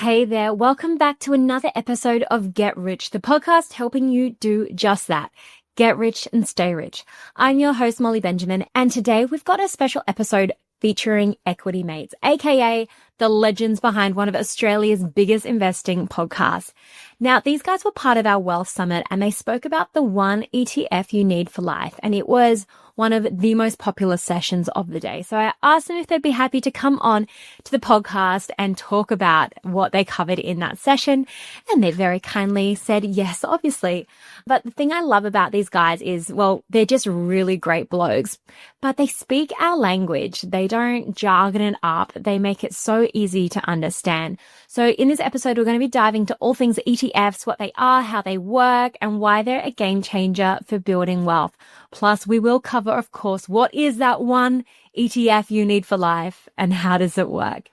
Hey there, welcome back to another episode of Get Rich, the podcast helping you do just that. Get rich and stay rich. I'm your host, Molly Benjamin, and today we've got a special episode featuring Equity Mates, aka the legends behind one of Australia's biggest investing podcasts. Now, these guys were part of our Wealth Summit and they spoke about the ONE ETF you need for life, and it was one of the most popular sessions of the day. So I asked them if they'd be happy to come on to the podcast and talk about what they covered in that session. And they very kindly said yes, obviously. But the thing I love about these guys is, well, they're just really great blokes, but they speak our language. They don't jargon it up. They make it so easy to understand. So in this episode, we're going to be diving into all things ETFs, what they are, how they work, and why they're a game changer for building wealth. Plus, we will cover, of course, what is that one ETF you need for life and how does it work?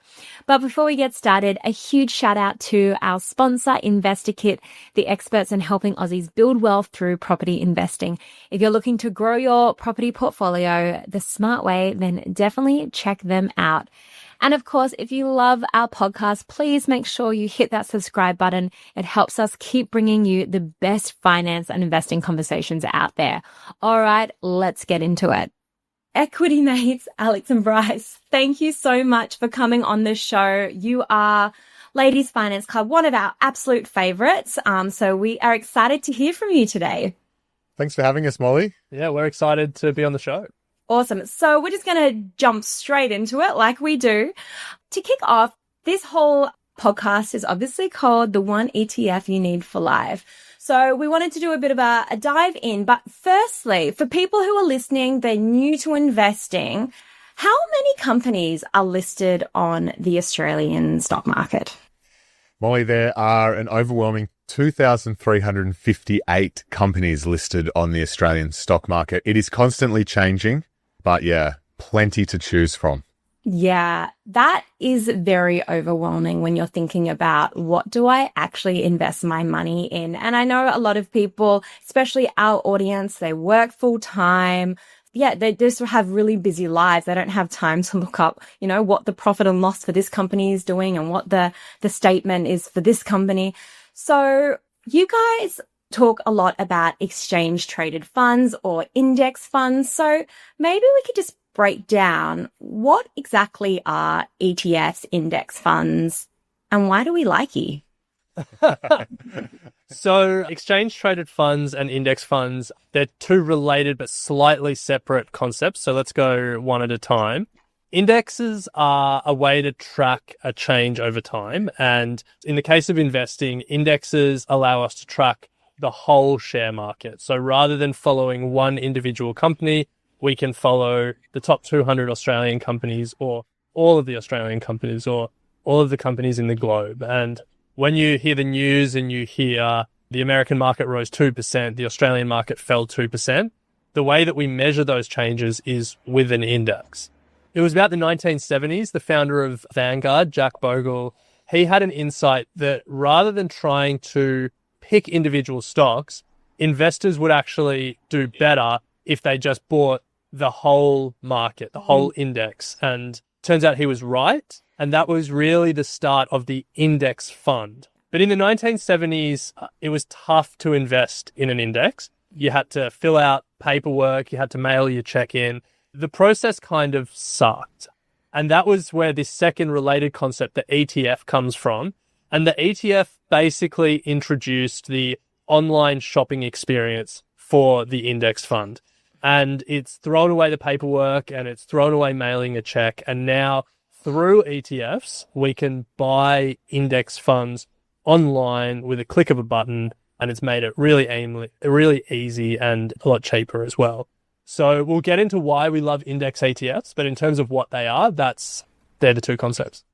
But before we get started, a huge shout out to our sponsor, InvestorKit, the experts in helping Aussies build wealth through property investing. If you're looking to grow your property portfolio the smart way, then definitely check them out. And of course, if you love our podcast, please make sure you hit that subscribe button. It helps us keep bringing you the best finance and investing conversations out there. All right, let's get into it. Equity Mates, Alex and Bryce, thank you so much for coming on the show. You are Ladies Finance Club, one of our absolute favorites. So we are excited to hear from you today. Thanks for having us, Molly. Yeah, we're excited to be on the show. Awesome. So we're just going to jump straight into it like we do. To kick off, this whole podcast is obviously called the ONE ETF you need for life. So we wanted to do a bit of a dive in. But firstly, for people who are listening, they're new to investing, how many companies are listed on the Australian stock market? Molly, there are an overwhelming 2,358 companies listed on the Australian stock market. It is constantly changing, but yeah, plenty to choose from. Yeah, that is very overwhelming when you're thinking about what do I actually invest my money in? And I know a lot of people, especially our audience, they work full time. Yeah, they just have really busy lives. They don't have time to look up, what the profit and loss for this company is doing and what the statement is for this company. So you guys talk a lot about exchange traded funds or index funds. So maybe we could just break down what exactly are ETFs, index funds, and why do we like you? So exchange traded funds and index funds, they're two related but slightly separate concepts. So let's go one at a time. Indexes are a way to track a change over time. And in the case of investing, indexes allow us to track the whole share market. So rather than following one individual company, we can follow the top 200 Australian companies or all of the Australian companies or all of the companies in the globe. And when you hear the news and you hear the American market rose 2%, the Australian market fell 2%, the way that we measure those changes is with an index. It was about the 1970s, the founder of Vanguard, Jack Bogle, he had an insight that rather than trying to pick individual stocks, investors would actually do better if they just bought the whole market, the whole index. And turns out he was right. And that was really the start of the index fund. But in the 1970s, it was tough to invest in an index. You had to fill out paperwork. You had to mail your check in. The process kind of sucked. And that was where this second related concept, the ETF, comes from. And the ETF basically introduced the online shopping experience for the index fund. And it's thrown away the paperwork and it's thrown away mailing a check. And now through ETFs, we can buy index funds online with a click of a button, and it's made it really easy and a lot cheaper as well. So we'll get into why we love index ETFs, but in terms of what they are, they're the two concepts.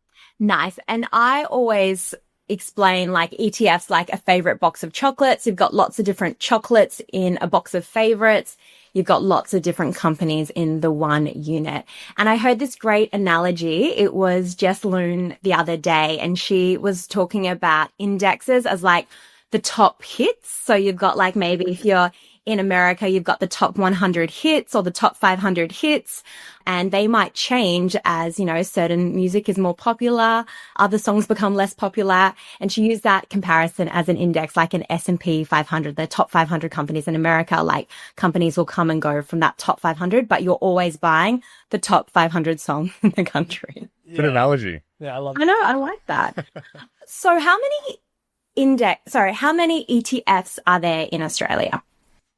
Nice. And I always explain like ETFs like a favorite box of chocolates. You've got lots of different chocolates in a box of favorites. You've got lots of different companies in the one unit. And I heard this great analogy. It was Jess Loon the other day, and she was talking about indexes as like the top hits. So you've got like maybe if you're in America, you've got the top 100 hits or the top 500 hits, and they might change as, certain music is more popular, other songs become less popular. And she used that comparison as an index, like an S&P 500, the top 500 companies in America, like companies will come and go from that top 500, but you're always buying the top 500 song in the country. It's an analogy. Yeah, I love I know, I like that. So how many ETFs are there in Australia?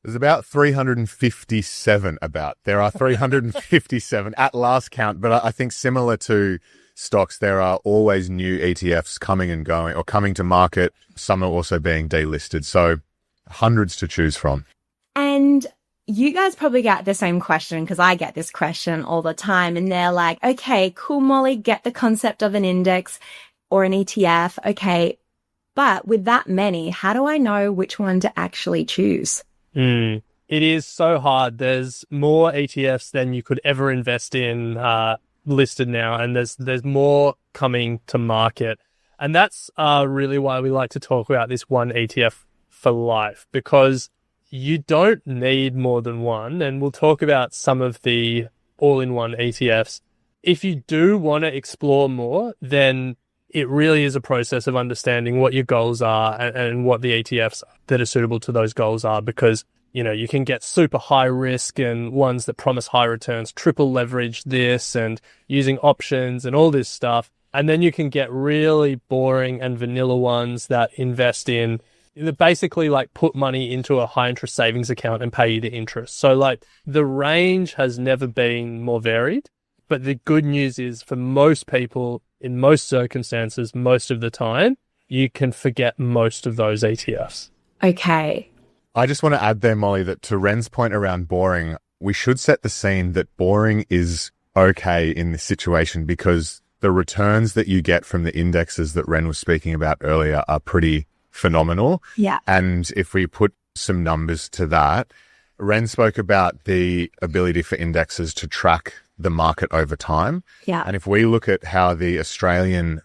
There's about 357 There are 357 at last count, but I think similar to stocks, there are always new ETFs coming and going or coming to market. Some are also being delisted. So hundreds to choose from. And you guys probably get the same question because I get this question all the time. And they're like, okay, cool, Molly, get the concept of an index or an ETF. Okay. But with that many, how do I know which one to actually choose? It is so hard. There's more ETFs than you could ever invest in listed now, and there's more coming to market. And that's really why we like to talk about this one ETF for life, because you don't need more than one. And we'll talk about some of the all-in-one ETFs. If you do want to explore more, then it really is a process of understanding what your goals are and what the ETFs that are suitable to those goals are, because, you can get super high risk and ones that promise high returns, triple leverage this and using options and all this stuff. And then you can get really boring and vanilla ones that invest in, that basically like put money into a high interest savings account and pay you the interest. So like the range has never been more varied. But the good news is for most people, in most circumstances, most of the time, you can forget most of those ETFs. Okay. I just want to add there, Molly, that to Ren's point around boring, we should set the scene that boring is okay in this situation because the returns that you get from the indexes that Ren was speaking about earlier are pretty phenomenal. Yeah. And if we put some numbers to that, Ren spoke about the ability for indexes to track the market over time. Yeah. And if we look at how the Australian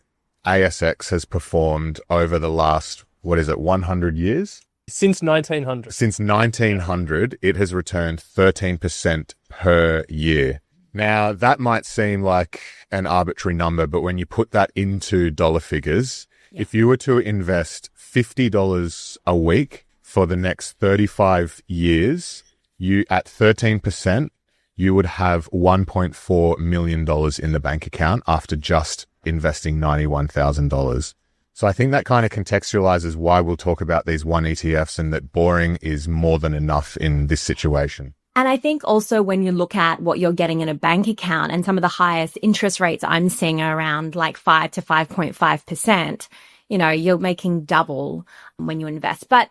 ASX has performed over the last, 100 years? Since 1900. Since 1900, it has returned 13% per year. Now, that might seem like an arbitrary number, but when you put that into dollar figures, if you were to invest $50 a week for the next 35 years, you at 13%, you would have $1.4 million in the bank account after just investing $91,000. So I think that kind of contextualizes why we'll talk about these one ETFs and that boring is more than enough in this situation. And I think also when you look at what you're getting in a bank account and some of the highest interest rates I'm seeing are around like 5 to 5.5%, you're making double when you invest. But,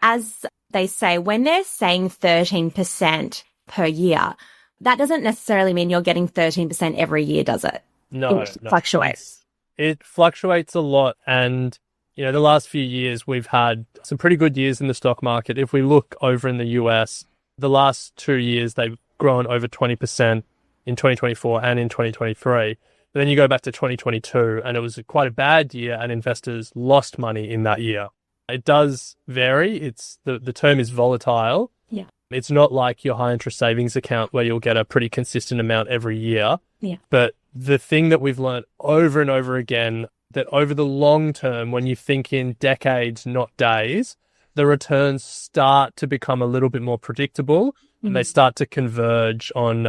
as they say, when they're saying 13% per year, that doesn't necessarily mean you're getting 13% every year, does it? No. It fluctuates. It fluctuates a lot. And, the last few years, we've had some pretty good years in the stock market. If we look over in the US, the last 2 years, they've grown over 20% in 2024 and in 2023. But then you go back to 2022 and it was quite a bad year and investors lost money in that year. It does vary. It's the term is volatile. Yeah. It's not like your high interest savings account where you'll get a pretty consistent amount every year. Yeah. But the thing that we've learned over and over again, that over the long term, when you think in decades, not days, the returns start to become a little bit more predictable and they start to converge on,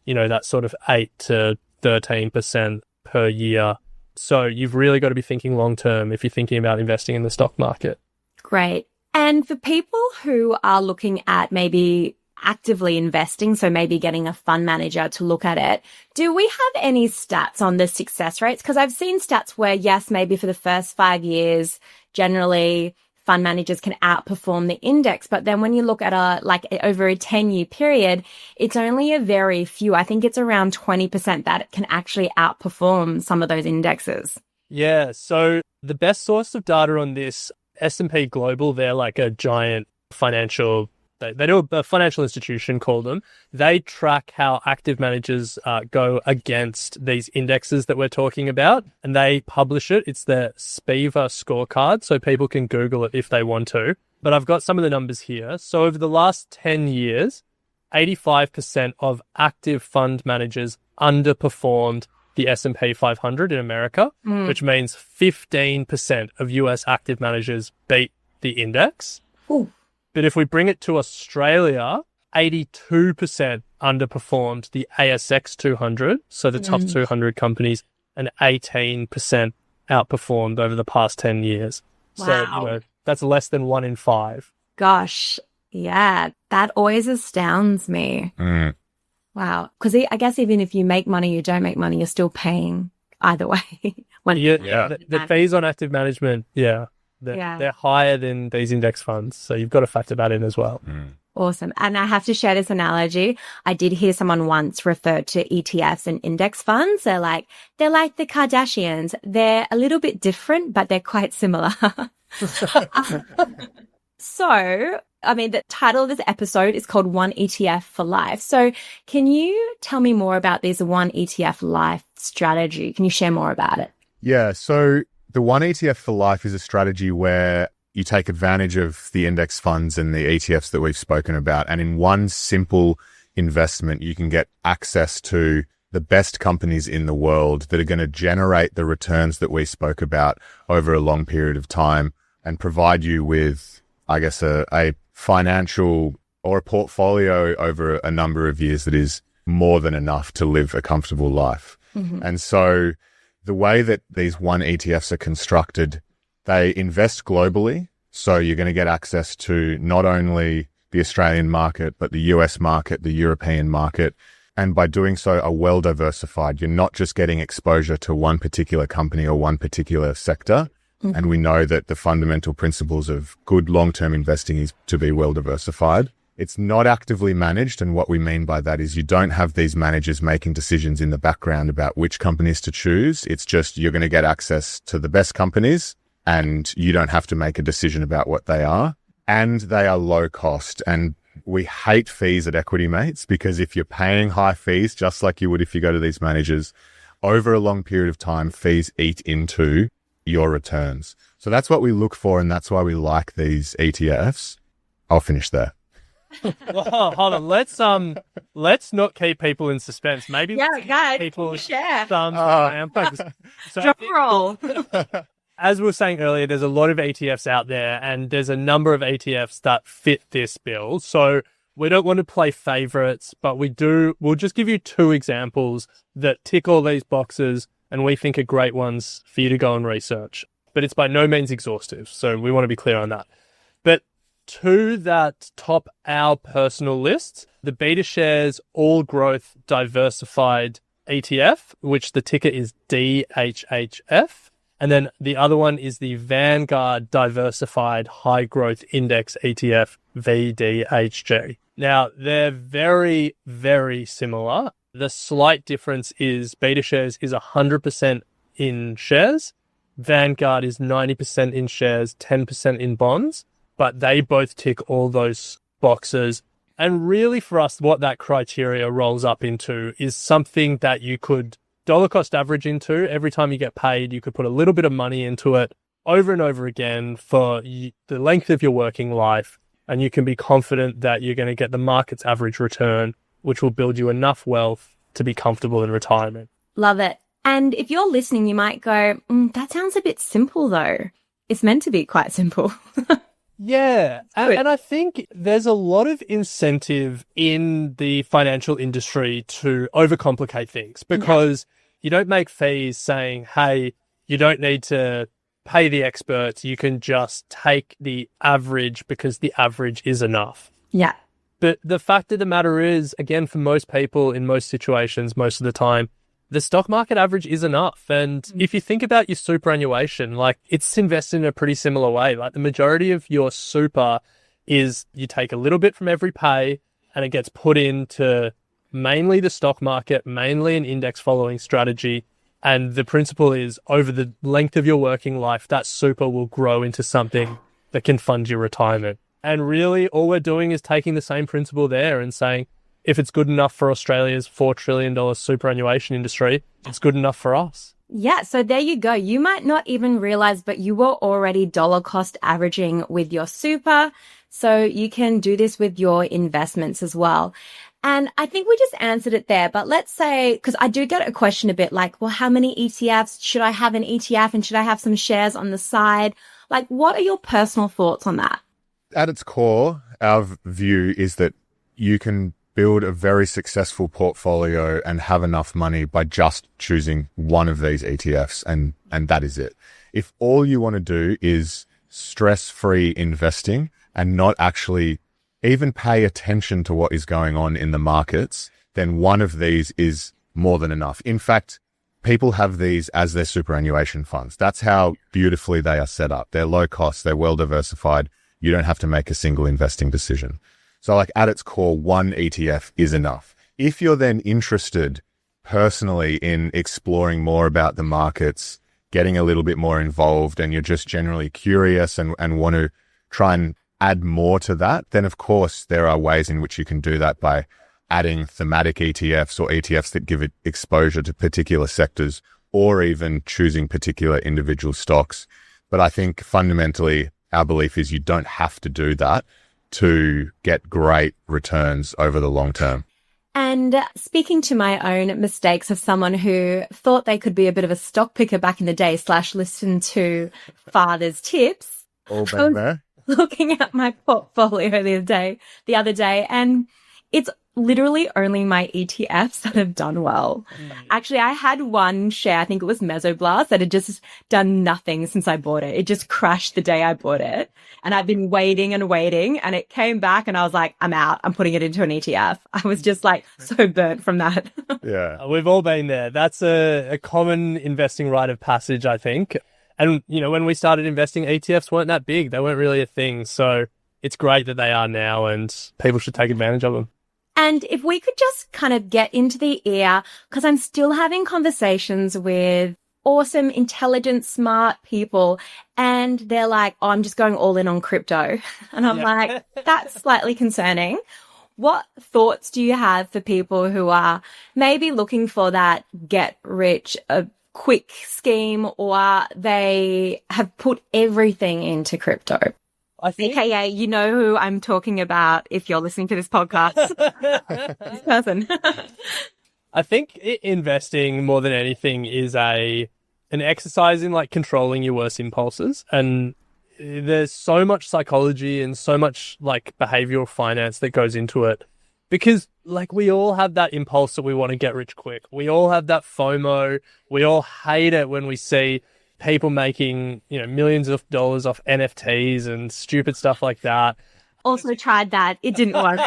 that sort of 8 to 13% per year. So you've really got to be thinking long term if you're thinking about investing in the stock market. Great. And for people who are looking at maybe actively investing, so maybe getting a fund manager to look at it, do we have any stats on the success rates? Because I've seen stats where, yes, maybe for the first 5 years, generally fund managers can outperform the index. But then when you look at over a 10-year period, it's only a very few. I think it's around 20% that can actually outperform some of those indexes. Yeah. So the best source of data on this, S&P Global, they're like a giant financial, they do a financial institution, call them. They track how active managers go against these indexes that we're talking about, and they publish it. It's their SPIVA scorecard, so people can Google it if they want to. but I've got some of the numbers here. So over the last 10 years, 85% of active fund managers underperformed the S&P 500 in America, which means 15% of US active managers beat the index. Ooh. But if we bring it to Australia, 82% underperformed the ASX 200, so the top 200 companies, and 18% outperformed over the past 10 years. Wow. So, that's less than 1 in 5. Gosh, yeah, that always astounds me. Wow. Because I guess even if you make money, you don't make money, you're still paying either way. The fees on active management, they're higher than these index funds. So you've got to factor that in as well. Awesome. And I have to share this analogy. I did hear someone once refer to ETFs and index funds. They're like the Kardashians. They're a little bit different, but they're quite similar. So, I mean, the title of this episode is called ONE ETF for Life. So can you tell me more about this ONE ETF Life strategy? Can you share more about it? Yeah. So the ONE ETF for Life is a strategy where you take advantage of the index funds and the ETFs that we've spoken about. And in one simple investment, you can get access to the best companies in the world that are going to generate the returns that we spoke about over a long period of time and provide you with, I guess, a financial or a portfolio over a number of years that is more than enough to live a comfortable life. And so the way that these ONE ETFs are constructed, they invest globally. So you're going to get access to not only the Australian market, but the US market, the European market. And by doing so, are well diversified. You're not just getting exposure to one particular company or one particular sector. And we know that the fundamental principles of good long-term investing is to be well diversified. It's not actively managed. And what we mean by that is you don't have these managers making decisions in the background about which companies to choose. It's just you're going to get access to the best companies and you don't have to make a decision about what they are. And they are low cost. And we hate fees at Equity Mates because if you're paying high fees, just like you would if you go to these managers, over a long period of time, fees eat into your returns. So that's what we look for, and that's why we like these ETFs. I'll finish there. Well, hold on. Let's not keep people in suspense. Maybe people share. So Drum roll. As we were saying earlier, there's a lot of ETFs out there, and there's a number of ETFs that fit this bill. So we don't want to play favorites, but we'll just give you 2 examples that tick all these boxes and we think are great ones for you to go and research. But it's by no means exhaustive, so we want to be clear on that. But 2 that top our personal lists, the BetaShares All Growth Diversified ETF, which the ticker is DHHF. And then the other one is the Vanguard Diversified High Growth Index ETF, VDHG. Now, they're very, very similar. The slight difference is BetaShares is 100% in shares. Vanguard is 90% in shares, 10% in bonds. But they both tick all those boxes. And really for us, what that criteria rolls up into is something that you could dollar cost average into. Every time you get paid, you could put a little bit of money into it over and over again for the length of your working life. And you can be confident that you're going to get the market's average return, which will build you enough wealth to be comfortable in retirement. Love it. And if you're listening, you might go, that sounds a bit simple though. It's meant to be quite simple. Yeah. And I think there's a lot of incentive in the financial industry to overcomplicate things because you don't make fees saying, hey, you don't need to pay the experts. You can just take the average because the average is enough. Yeah. But the fact of the matter is, again, for most people in most situations, most of the time, the stock market average is enough. And if you think about your superannuation, like it's invested in a pretty similar way. Like the majority of your super is you take a little bit from every pay and it gets put into mainly the stock market, mainly an index following strategy. And the principle is over the length of your working life, that super will grow into something that can fund your retirement. And really all we're doing is taking the same principle there and saying, if it's good enough for Australia's $4 trillion superannuation industry, it's good enough for us. Yeah, so there you go. You might not even realize, but you were already dollar cost averaging with your super. So you can do this with your investments as well. And I think we just answered it there, but let's say, because I do get a question a bit like, well, how many ETFs? Should I have an ETF and should I have some shares on the side? Like, what are your personal thoughts on that? At its core, our view is that you can build a very successful portfolio and have enough money by just choosing one of these ETFs, and that is it. If all you want to do is stress-free investing and not actually even pay attention to what is going on in the markets, then one of these is more than enough. In fact, people have these as their superannuation funds. That's how beautifully they are set up. They're low cost, they're well diversified. You don't have to make a single investing decision. So like at its core, one ETF is enough. If you're then interested personally in exploring more about the markets, getting a little bit more involved, and you're just generally curious and want to try and add more to that, then of course there are ways in which you can do that by adding thematic ETFs or ETFs that give it exposure to particular sectors, or even choosing particular individual stocks. But I think fundamentally our belief is you don't have to do that to get great returns over the long term. And speaking to my own mistakes of someone who thought they could be a bit of a stock picker back in the day / listen to father's tips. All been there. Looking at my portfolio the other day, and it's literally only my ETFs that have done well. Actually, I had one share, I think it was Mesoblast, that had just done nothing since I bought it. It just crashed the day I bought it. And I've been waiting, and it came back and I was like, I'm out. I'm putting it into an ETF. I was just like so burnt from that. Yeah. We've all been there. That's a common investing rite of passage, I think. And, when we started investing, ETFs weren't that big. They weren't really a thing. So it's great that they are now, and people should take advantage of them. And if we could just kind of get into the ear, because I'm still having conversations with awesome, intelligent, smart people, and they're like, oh, I'm just going all in on crypto. And I'm like, that's slightly concerning. What thoughts do you have for people who are maybe looking for that get rich quick scheme, or they have put everything into crypto? I think, AKA, you know who I'm talking about if you're listening to this podcast. This person. I think investing more than anything is an exercise in like controlling your worst impulses. And there's so much psychology and so much like behavioral finance that goes into it, because like we all have that impulse that we want to get rich quick. We all have that FOMO. We all hate it when we see people making, millions of dollars off NFTs and stupid stuff like that. Also tried that. It didn't work.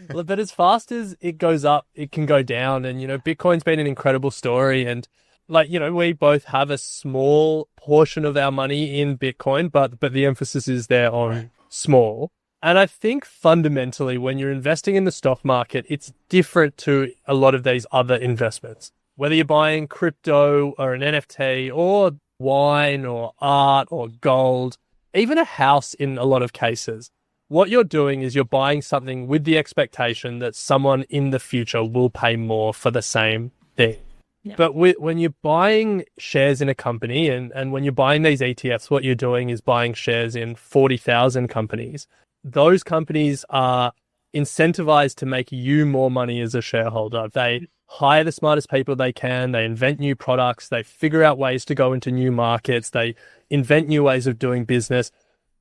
But as fast as it goes up, it can go down. And, Bitcoin's been an incredible story. And we both have a small portion of our money in Bitcoin, but the emphasis is there on small. And I think fundamentally when you're investing in the stock market, it's different to a lot of these other investments. Whether you're buying crypto or an NFT or wine or art or gold, even a house in a lot of cases, what you're doing is you're buying something with the expectation that someone in the future will pay more for the same thing. Yeah. But when you're buying shares in a company and when you're buying these ETFs, what you're doing is buying shares in 40,000 companies. Those companies are incentivized to make you more money as a shareholder. They hire the smartest people they can. They invent new products. They figure out ways to go into new markets. They invent new ways of doing business,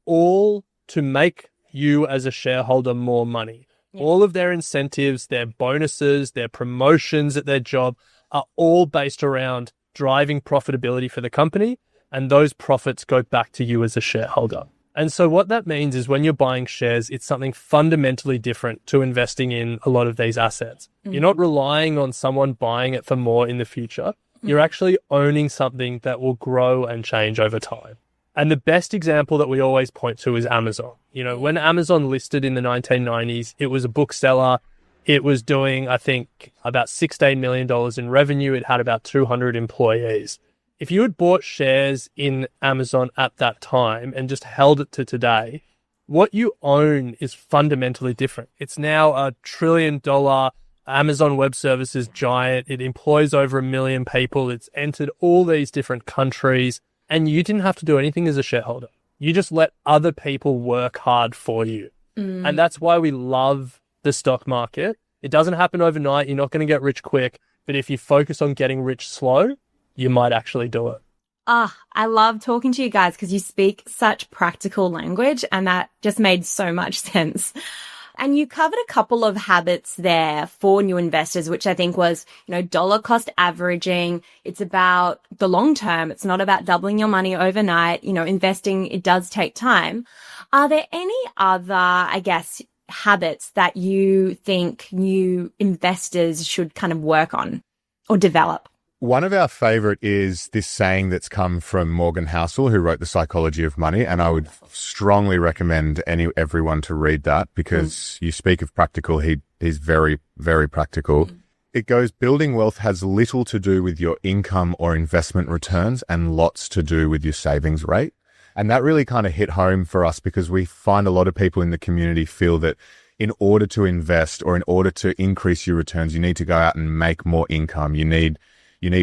all to make you as a shareholder more money. Yeah. All of their incentives, their bonuses, their promotions at their job are all based around driving profitability for the company. And those profits go back to you as a shareholder. And so what that means is when you're buying shares, it's something fundamentally different to investing in a lot of these assets. Mm-hmm. You're not relying on someone buying it for more in the future. Mm-hmm. You're actually owning something that will grow and change over time. And the best example that we always point to is Amazon. When Amazon listed in the 1990s, it was a bookseller. It was doing, I think, about $16 million in revenue. It had about 200 employees. If you had bought shares in Amazon at that time and just held it to today, what you own is fundamentally different. It's now $1 trillion Amazon Web Services giant. It employs over 1 million people. It's entered all these different countries, and you didn't have to do anything as a shareholder. You just let other people work hard for you. And that's why we love the stock market. It doesn't happen overnight. You're not going to get rich quick. But if you focus on getting rich slow, you might actually do it. I love talking to you guys because you speak such practical language, and that just made so much sense. And you covered a couple of habits there for new investors, which I think was, dollar cost averaging. It's about the long term. It's not about doubling your money overnight. Investing, it does take time. Are there any other, habits that you think new investors should kind of work on or develop? One of our favorite is this saying that's come from Morgan Housel, who wrote The Psychology of Money. And I would strongly recommend everyone to read that because you speak of practical. He's very, very practical. It goes, building wealth has little to do with your income or investment returns and lots to do with your savings rate. And that really kind of hit home for us because we find a lot of people in the community feel that in order to invest or in order to increase your returns, you need to go out and make more income. You need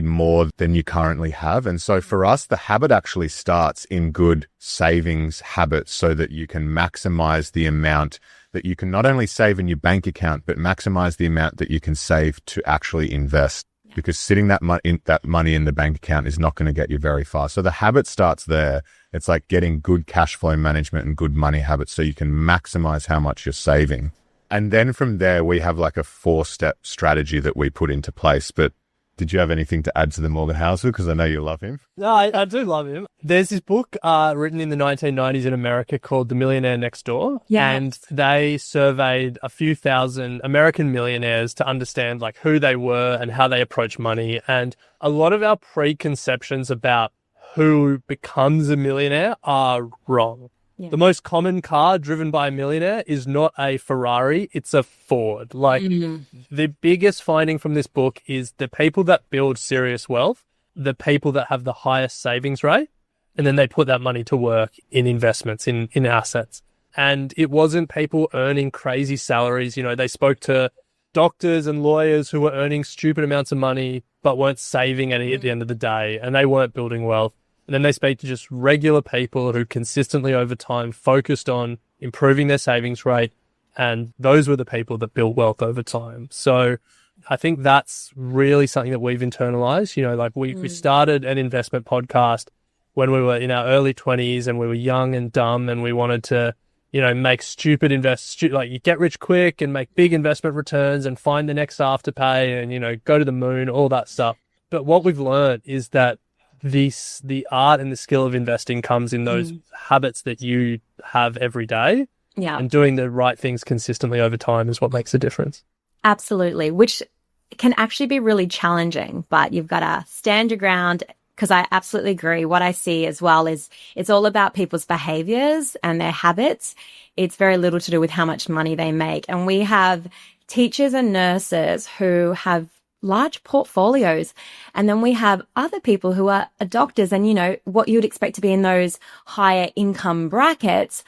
more than you currently have. And so for us, the habit actually starts in good savings habits so that you can maximize the amount that you can not only save in your bank account, but maximize the amount that you can save to actually invest. Because sitting that money in the bank account is not going to get you very far. So the habit starts there. It's like getting good cash flow management and good money habits so you can maximize how much you're saving. And then from there, we have like a 4-step strategy that we put into place. But did you have anything to add to the Morgan Housel? Because I know you love him. No, I do love him. There's this book written in the 1990s in America called The Millionaire Next Door. Yeah. And they surveyed a few thousand American millionaires to understand like who they were and how they approach money. And a lot of our preconceptions about who becomes a millionaire are wrong. Yeah. The most common car driven by a millionaire is not a Ferrari, it's a Ford. The biggest finding from this book is the people that build serious wealth, the people that have the highest savings rate, and then they put that money to work in investments, in assets. And it wasn't people earning crazy salaries. They spoke to doctors and lawyers who were earning stupid amounts of money but weren't saving any at the end of the day, and they weren't building wealth. And then they speak to just regular people who consistently over time focused on improving their savings rate. And those were the people that built wealth over time. So I think that's really something that we've internalized. We started an investment podcast when we were in our early 20s and we were young and dumb and we wanted to, make stupid you get rich quick and make big investment returns and find the next afterpay and, go to the moon, all that stuff. But what we've learned is that the art and the skill of investing comes in those habits that you have every day. Yeah. And doing the right things consistently over time is what makes a difference. Absolutely, which can actually be really challenging, but you've got to stand your ground because I absolutely agree. What I see as well is it's all about people's behaviors and their habits. It's very little to do with how much money they make. And we have teachers and nurses who have large portfolios. And then we have other people who are doctors and, what you would expect to be in those higher income brackets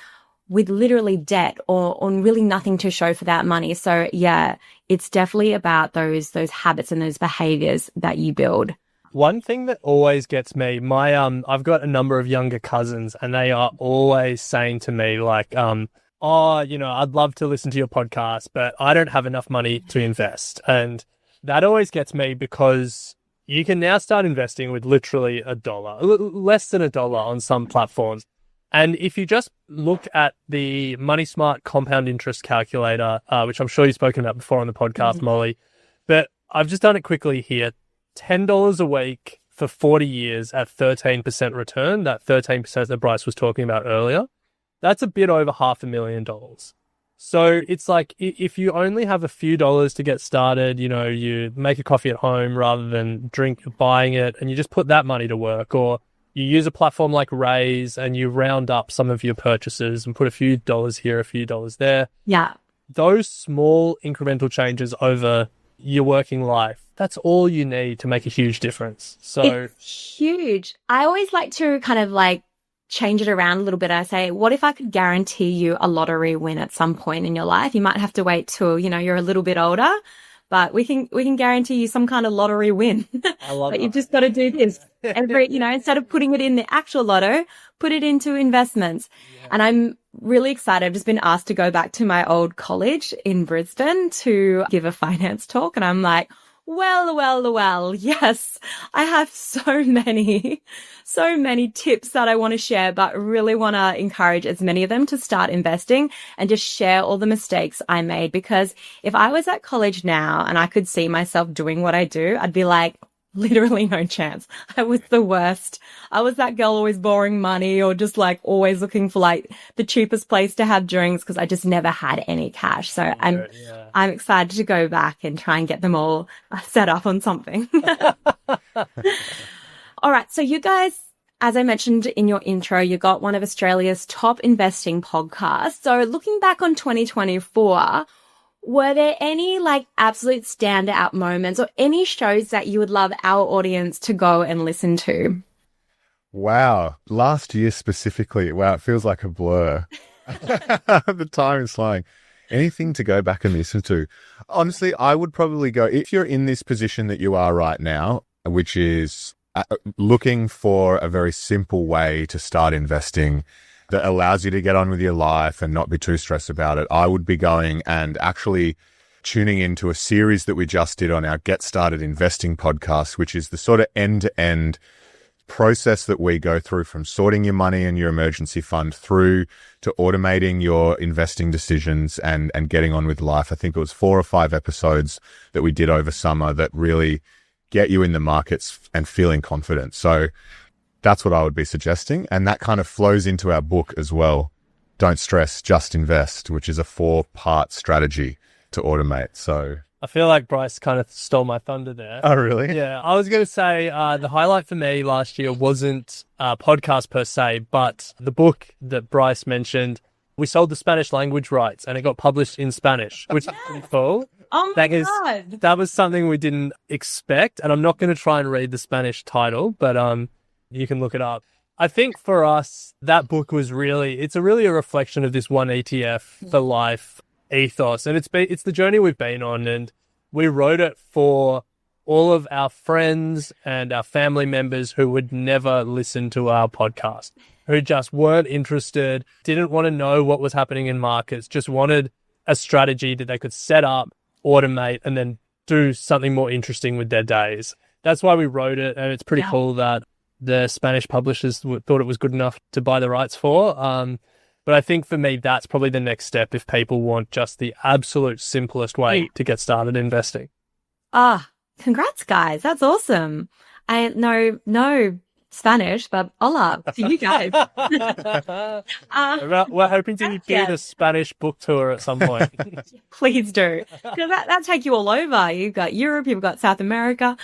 with literally debt or really nothing to show for that money. So yeah, it's definitely about those habits and those behaviors that you build. One thing that always gets me, I've got a number of younger cousins and they are always saying to me like, I'd love to listen to your podcast, but I don't have enough money to invest. And that always gets me because you can now start investing with literally $1, less than $1 on some platforms. And if you just look at the Money Smart compound interest calculator, which I'm sure you've spoken about before on the podcast, Molly, but I've just done it quickly here. $10 a week for 40 years at 13% return, that 13% that Bryce was talking about earlier, that's a bit over $500,000. So it's like if you only have a few dollars to get started, you make a coffee at home rather than buying it, and you just put that money to work, or you use a platform like Raise and you round up some of your purchases and put a few dollars here, a few dollars there. Yeah. Those small incremental changes over your working life, that's all you need to make a huge difference. So it's huge. I always like to kind of like change it around a little bit. I say, what if I could guarantee you a lottery win at some point in your life? You might have to wait till, you're a little bit older, but we can guarantee you some kind of lottery win. I love But that. you've just got to do this instead of putting it in the actual lotto, put it into investments. Yeah. And I'm really excited. I've just been asked to go back to my old college in Brisbane to give a finance talk. And I'm like, well, yes, I have so many tips that I want to share, but really want to encourage as many of them to start investing and just share all the mistakes I made. Because if I was at college now and I could see myself doing what I do, I'd be like, literally no chance. I was the worst. I was that girl always borrowing money or just like always looking for like the cheapest place to have drinks because I just never had any cash. So I'm excited to go back and try and get them all set up on something. All right. So you guys, as I mentioned in your intro, you got one of Australia's top investing podcasts. So looking back on 2024, were there any like absolute standout moments or any shows that you would love our audience to go and listen to? Wow. Last year specifically. Wow. It feels like a blur. The time is flying. Anything to go back and listen to. Honestly, I would probably go, if you're in this position that you are right now, which is looking for a very simple way to start investing that allows you to get on with your life and not be too stressed about it, I would be going and actually tuning into a series that we just did on our Get Started Investing podcast, which is the sort of end-to-end process that we go through from sorting your money and your emergency fund through to automating your investing decisions and getting on with life. I think it was 4 or 5 episodes that we did over summer that really get you in the markets and feeling confident. So that's what I would be suggesting. And that kind of flows into our book as well. Don't stress, just invest, which is a 4-part strategy to automate. So I feel like Bryce kind of stole my thunder there. Oh, really? Yeah. I was going to say the highlight for me last year wasn't a podcast per se, but the book that Bryce mentioned. We sold the Spanish language rights and it got published in Spanish, which is pretty cool. Oh my God. That was something we didn't expect. And I'm not going to try and read the Spanish title, but you can look it up. I think for us, that book was it's really a reflection of this one ETF for life ethos. And it's the journey we've been on. And we wrote it for all of our friends and our family members who would never listen to our podcast, who just weren't interested, didn't want to know what was happening in markets, just wanted a strategy that they could set up, automate, and then do something more interesting with their days. That's why we wrote it. And it's pretty cool that the Spanish publishers thought it was good enough to buy the rights for. But I think for me, that's probably the next step if people want just the absolute simplest way to get started investing. Congrats, guys. That's awesome. I know no Spanish, but hola to you guys. We're hoping to do the Spanish book tour at some point. Please do. Because that'll take you all over. You've got Europe, you've got South America.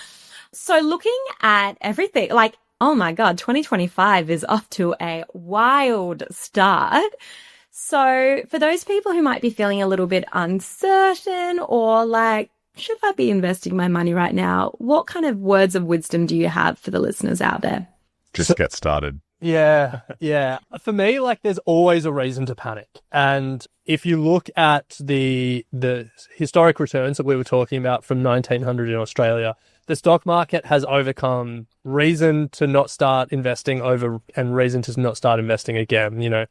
So looking at everything, like, oh my God, 2025 is off to a wild start. So for those people who might be feeling a little bit uncertain or like, should I be investing my money right now? What kind of words of wisdom do you have for the listeners out there? Just get started. Yeah. For me, like, there's always a reason to panic. And if you look at the historic returns that we were talking about from 1900 in Australia, the stock market has overcome reason to not start investing and reason to not start investing again. You know,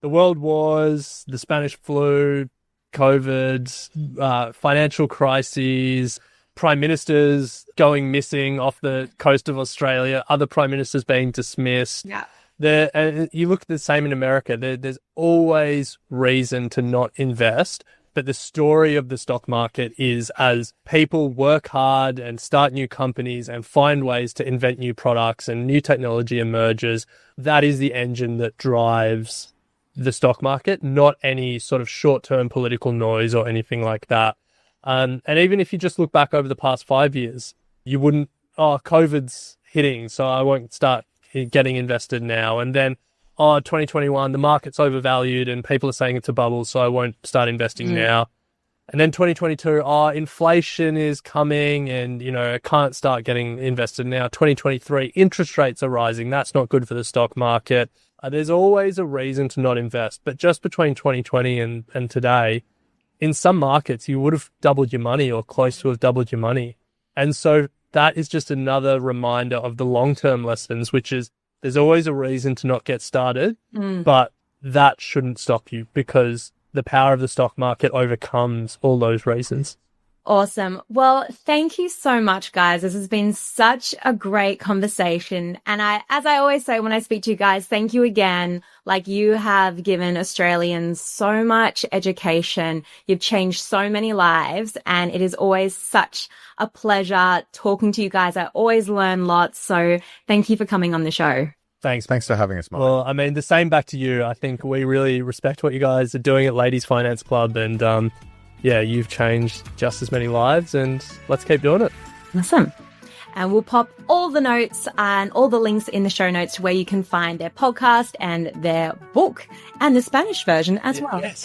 the world wars, the Spanish flu, COVID, financial crises, prime ministers going missing off the coast of Australia, other prime ministers being dismissed. Yeah. And you look at the same in America. There's always reason to not invest. But the story of the stock market is as people work hard and start new companies and find ways to invent new products and new technology emerges, that is the engine that drives the stock market, not any sort of short-term political noise or anything like that. And even if you just look back over the past 5 years, you wouldn't, COVID's hitting, so I won't start getting invested now. And then, 2021, the market's overvalued and people are saying it's a bubble, so I won't start investing now. And then 2022, inflation is coming and, I can't start getting invested now. 2023, interest rates are rising. That's not good for the stock market. There's always a reason to not invest. But just between 2020 and today, in some markets, you would have doubled your money or close to have doubled your money. And so that is just another reminder of the long-term lessons, which is there's always a reason to not get started, but that shouldn't stop you because the power of the stock market overcomes all those reasons. Awesome. Well, thank you so much, guys. This has been such a great conversation. And as I always say when I speak to you guys, thank you again. Like, you have given Australians so much education. You've changed so many lives, and it is always such a pleasure talking to you guys. I always learn lots. So thank you for coming on the show. Thanks. Thanks for having us, Molly. Well, I mean, the same back to you. I think we really respect what you guys are doing at Ladies Finance Club, and yeah, you've changed just as many lives, and let's keep doing it. Awesome. And we'll pop all the notes and all the links in the show notes to where you can find their podcast and their book and the Spanish version as well. Yes.